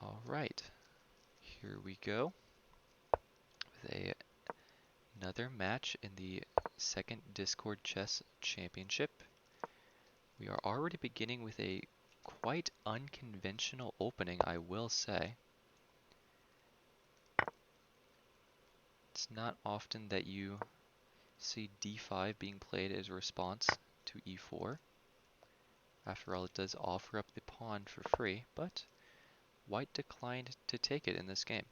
All right, here we go with another match in the second Discord Chess Championship. We are already beginning with a quite unconventional opening, I will say. It's not often that you see d5 being played as a response to e4. After all, it does offer up the pawn for free, but white declined to take it in this game.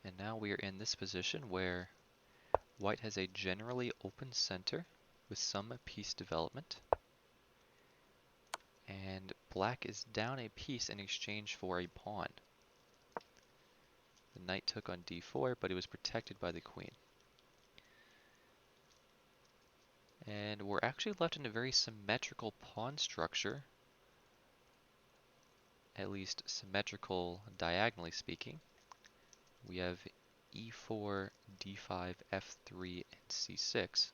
And now we are in this position where white has a generally open center with some piece development. And black is down a piece in exchange for a pawn. The knight took on d4, but it was protected by the queen. And we're actually left in a very symmetrical pawn structure, at least symmetrical diagonally speaking. We have e4, d5, f3, and c6.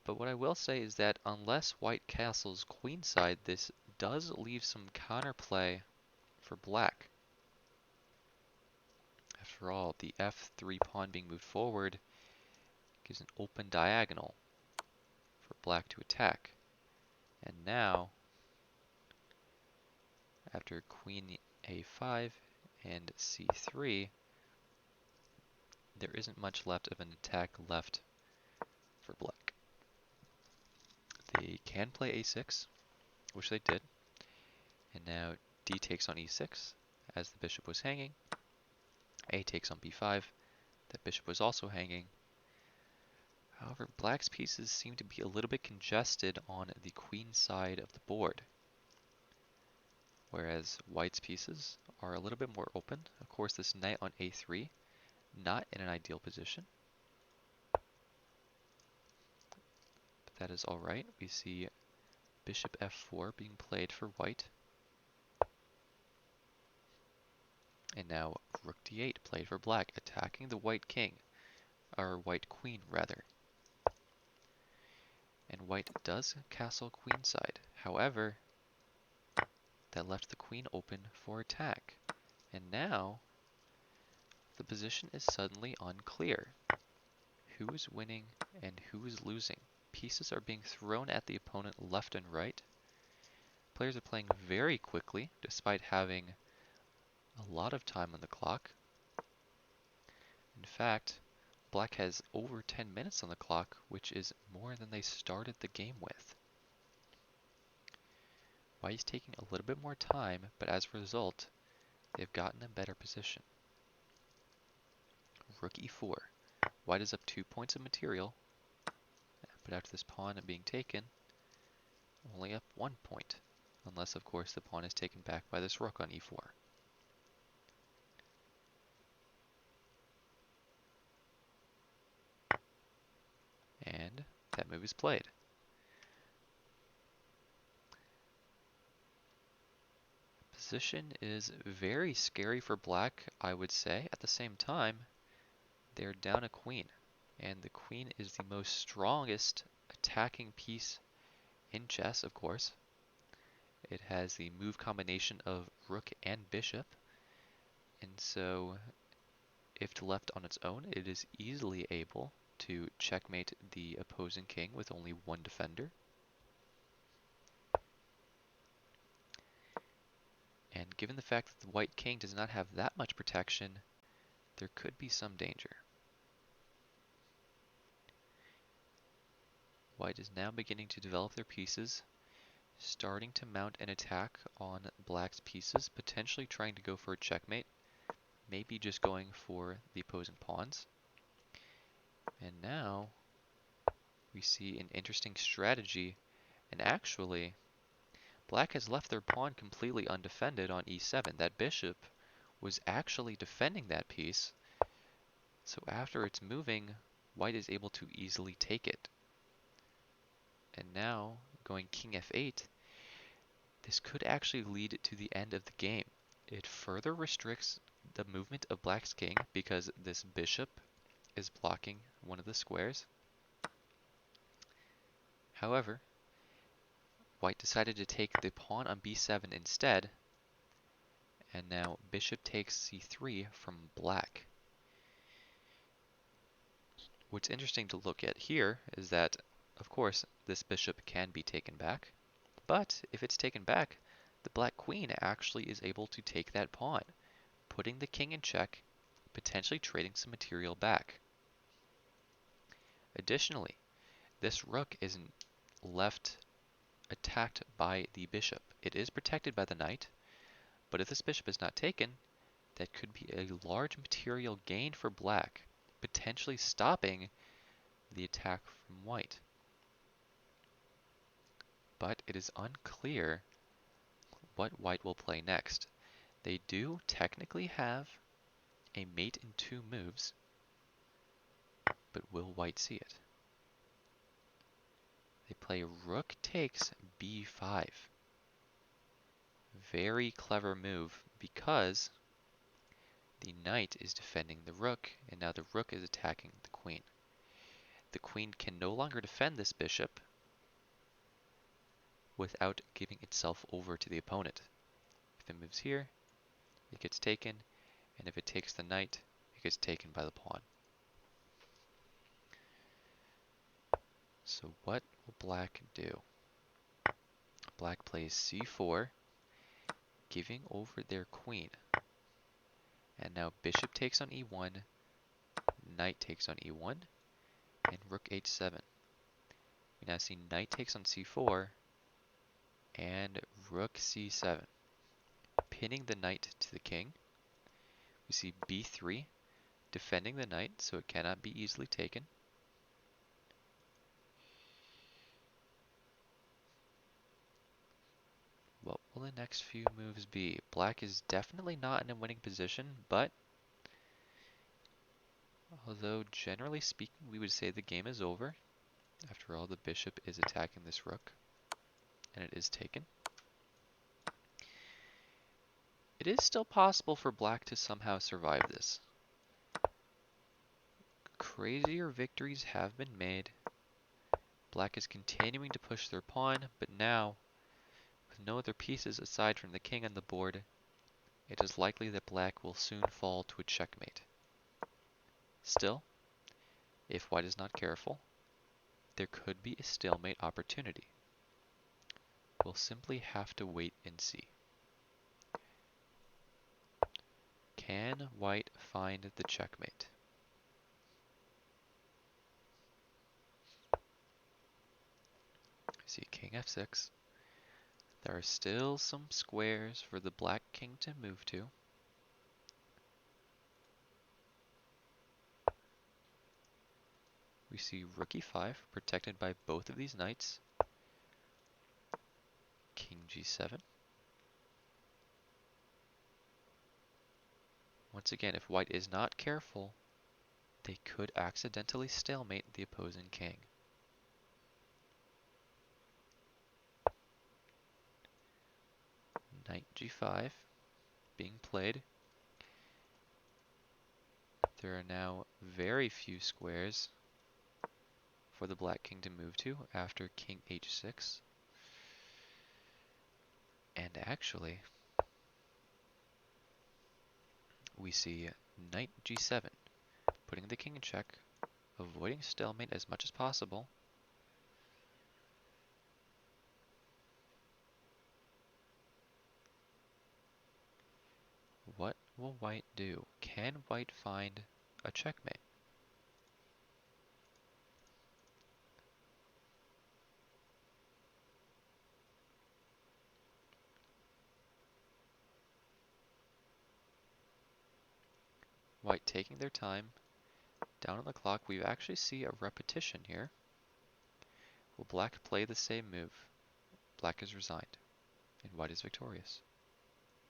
But what I will say is that unless white castles queenside, this does leave some counterplay for black. After all, the f3 pawn being moved forward gives an open diagonal for black to attack. And now, after queen a5 and c3, there isn't much left of an attack left for black. They can play a6, which they did, and now d takes on e6 as the bishop was hanging. A takes on b5, the bishop was also hanging. However, black's pieces seem to be a little bit congested on the queen side of the board, whereas white's pieces are a little bit more open. Of course, this knight on a3, not in an ideal position, but that is alright. We see bishop f4 being played for white, and now rook d8 played for black, attacking the white king, or white queen rather. And white does castle queenside. However, that left the queen open for attack. And now, the position is suddenly unclear. Who is winning and who is losing? Pieces are being thrown at the opponent left and right. Players are playing very quickly, despite having a lot of time on the clock. In fact, black has over 10 minutes on the clock, which is more than they started the game with. White is taking a little bit more time, but as a result, they've gotten a better position. Rook e4. White is up 2 points of material, but after this pawn being taken, only up 1 point, unless of course the pawn is taken back by this rook on e4. And that move is played. Position is very scary for black, I would say. At the same time, they're down a queen, and the queen is the most strongest attacking piece in chess, of course. It has the move combination of rook and bishop, and so if left on its own, it is easily able to checkmate the opposing king with only one defender. And given the fact that the white king does not have that much protection, there could be some danger. White is now beginning to develop their pieces, starting to mount an attack on black's pieces, potentially trying to go for a checkmate, maybe just going for the opposing pawns. And now we see an interesting strategy, and actually black has left their pawn completely undefended on e7. That bishop was actually defending that piece, so after it's moving, white is able to easily take it. And now, going king f8, this could actually lead to the end of the game. It further restricts the movement of black's king because this bishop is blocking one of the squares. However, white decided to take the pawn on b7 instead, and now bishop takes c3 from black. What's interesting to look at here is that, of course, this bishop can be taken back, but if it's taken back, the black queen actually is able to take that pawn, putting the king in check, potentially trading some material back. Additionally, this rook isn't left attacked by the bishop. It is protected by the knight, but if this bishop is not taken, that could be a large material gain for black, potentially stopping the attack from white. But it is unclear what white will play next. They do technically have a mate in 2 moves, but will white see it? They play rook takes b5. Very clever move because the knight is defending the rook, and now the rook is attacking the queen. The queen can no longer defend this bishop without giving itself over to the opponent. If it moves here, it gets taken, and if it takes the knight, it gets taken by the pawn. So what will black do? Black plays c4, giving over their queen. And now bishop takes on e1, knight takes on e1, and rook h7. We now see knight takes on c4, and rook c7, pinning the knight to the king. We see b3, defending the knight so it cannot be easily taken. What will the next few moves be? Black is definitely not in a winning position, but although generally speaking we would say the game is over. After all, the bishop is attacking this rook, and it is taken. It is still possible for black to somehow survive this. Crazier victories have been made. Black is continuing to push their pawn, but now, with no other pieces aside from the king on the board, it is likely that black will soon fall to a checkmate. Still, if white is not careful, there could be a stalemate opportunity. We'll simply have to wait and see. Can white find the checkmate? See king f6. There are still some squares for the black king to move to. We see rook e5, protected by both of these knights. King g7. Once again, if white is not careful, they could accidentally stalemate the opposing king. Knight g5 being played. There are now very few squares for the black king to move to after king h6. And actually, we see knight g7, putting the king in check, avoiding stalemate as much as possible. What will white do? Can white find a checkmate? White taking their time. Down on the clock, we actually see a repetition here. Will black play the same move? Black is resigned, and white is victorious.